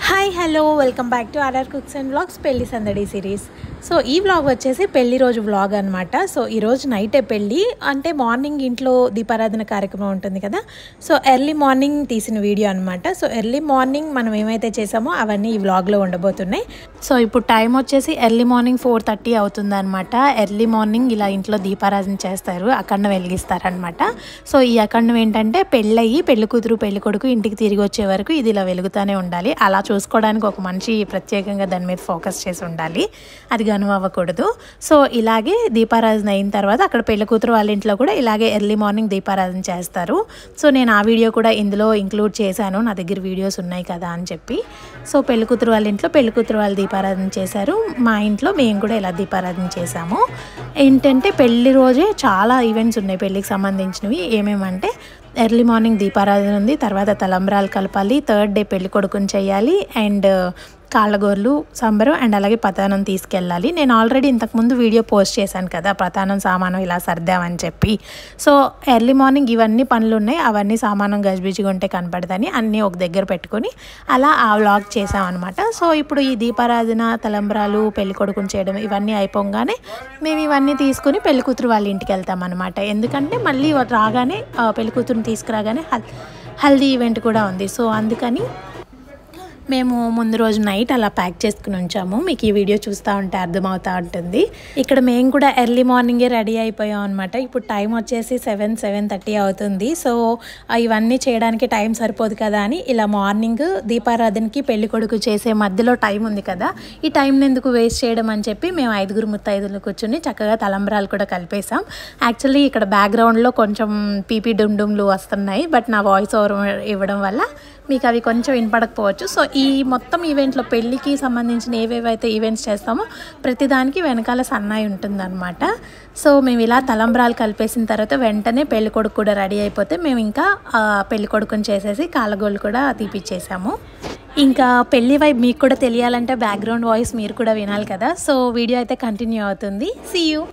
Hi hello welcome back to RR cooks and vlogs పెళ్లి సందడి series. So ఈ vlog వచ్చేసి పెళ్లి రోజు వ్లాగ్ అనమాట. సో ఈరోజు నైటే పెళ్ళి, అంటే మార్నింగ్ ఇంట్లో దీపారాధన కార్యక్రమం ఉంటుంది కదా, సో ఎర్లీ మార్నింగ్ తీసిన వీడియో అనమాట. సో ఎర్లీ మార్నింగ్ మనం ఏమైతే చేసామో అవన్నీ ఈ వ్లాగ్లో ఉండబోతున్నాయి. సో ఇప్పుడు టైం వచ్చేసి ఎర్లీ మార్నింగ్ 4:30 అవుతుంది అనమాట. ఎర్లీ మార్నింగ్ ఇలా ఇంట్లో దీపారాధన చేస్తారు, అఖండం వెలిగిస్తారనమాట. సో ఈ అఖండం ఏంటంటే పెళ్ళయి పెళ్లి కూతురు పెళ్లి కొడుకు ఇంటికి తిరిగి వచ్చే వరకు ఇది ఇలా వెలుగుతూనే ఉండాలి. అలా చూసుకోవడానికి ఒక మనిషి ప్రత్యేకంగా దాని మీద ఫోకస్ చేసి ఉండాలి, అది గనువు అవ్వకూడదు. సో ఇలాగే దీపారాధన అయిన తర్వాత అక్కడ పెళ్లి కూతురు వాళ్ళ ఇంట్లో కూడా ఇలాగే ఎర్లీ మార్నింగ్ దీపారాధన చేస్తారు. సో నేను ఆ వీడియో కూడా ఇందులో ఇంక్లూడ్ చేశాను, నా దగ్గర వీడియోస్ ఉన్నాయి కదా అని చెప్పి. సో పెళ్లి కూతురు వాళ్ళ ఇంట్లో పెళ్లి కూతురు వాళ్ళు దీపారాధన చేశారు, మా ఇంట్లో మేము కూడా ఇలా దీపారాధన చేశాము. ఏంటంటే పెళ్లి రోజే చాలా ఈవెంట్స్ ఉన్నాయి పెళ్ళికి సంబంధించినవి. ఏమేమంటే ఎర్లీ మార్నింగ్ దీపారాధన ఉంది, తర్వాత తలంబ్రాలు కలపాలి, థర్డ్ డే పెళ్లి కొడుకుని చేయాలి, అండ్ కాళ్ళగోర్లు సంబరం, అండ్ అలాగే పతానం తీసుకెళ్ళాలి. నేను ఆల్రెడీ ఇంతకుముందు వీడియో పోస్ట్ చేశాను కదా, పతానం సామానం ఇలా సర్దామని చెప్పి. సో ఎర్లీ మార్నింగ్ ఇవన్నీ పనులు ఉన్నాయి, అవన్నీ సామానం గజిబిజిగా ఉంటే కనపడదని అన్నీ ఒక దగ్గర పెట్టుకొని అలా ఆ వ్లాగ్ చేసామన్నమాట. సో ఇప్పుడు ఈ దీపారాధన, తలంబ్రాలు, పెళ్లి కొడుకుని చేయడం ఇవన్నీ అయిపోగానే మేము ఇవన్నీ తీసుకుని పెళ్లి కూతురు వాళ్ళ ఇంటికి వెళ్తాం అనమాట. ఎందుకంటే మళ్ళీ రాగానే పెళ్లి కూతురుని తీసుకురాగానే హల్దీ ఈవెంట్ కూడా ఉంది. సో అందుకని మేము ముందు రోజు నైట్ అలా ప్యాక్ చేసుకుని ఉంచాము. మీకు ఈ వీడియో చూస్తూ ఉంటే అర్థమవుతూ ఉంటుంది. ఇక్కడ మేము కూడా ఎర్లీ మార్నింగే రెడీ అయిపోయాం అనమాట. ఇప్పుడు టైం వచ్చేసి 7:30 అవుతుంది. సో ఇవన్నీ చేయడానికి టైం సరిపోదు కదా అని ఇలా మార్నింగ్ దీపారాధనకి పెళ్లి కొడుకు చేసే మధ్యలో టైం ఉంది కదా, ఈ టైంని ఎందుకు వేస్ట్ చేయడం అని చెప్పి మేము 5 ముత్తైదులు కూర్చొని చక్కగా తలంబ్రాలు కూడా కలిపేసాం. యాక్చువల్లీ ఇక్కడ బ్యాక్గ్రౌండ్లో కొంచెం పీపీ డుమ్లు వస్తున్నాయి, బట్ నా వాయిస్ ఓవర్ ఇవ్వడం వల్ల మీకు అవి కొంచెం వినపడకపోవచ్చు. సో ఈ మొత్తం ఈవెంట్లో పెళ్ళికి సంబంధించిన ఏవేవైతే ఈవెంట్స్ చేస్తామో ప్రతిదానికి వెనకాల సన్నాయి ఉంటుందన్నమాట. సో మేము ఇలా తలంబ్రాలు కలిపేసిన తర్వాత వెంటనే పెళ్లి కొడుకు కూడా రెడీ అయిపోతే మేము ఇంకా పెళ్లి కొడుకుని చేసేసి కాళ్ళగోళ్ళు కూడా తీపిచ్చేసాము. ఇంకా పెళ్లి వైపు మీకు కూడా తెలియాలంటే బ్యాక్గ్రౌండ్ వాయిస్ మీరు కూడా వినాలి కదా. సో వీడియో అయితే కంటిన్యూ అవుతుంది. See you.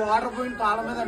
వాటర్ పోయిన తాళ మీద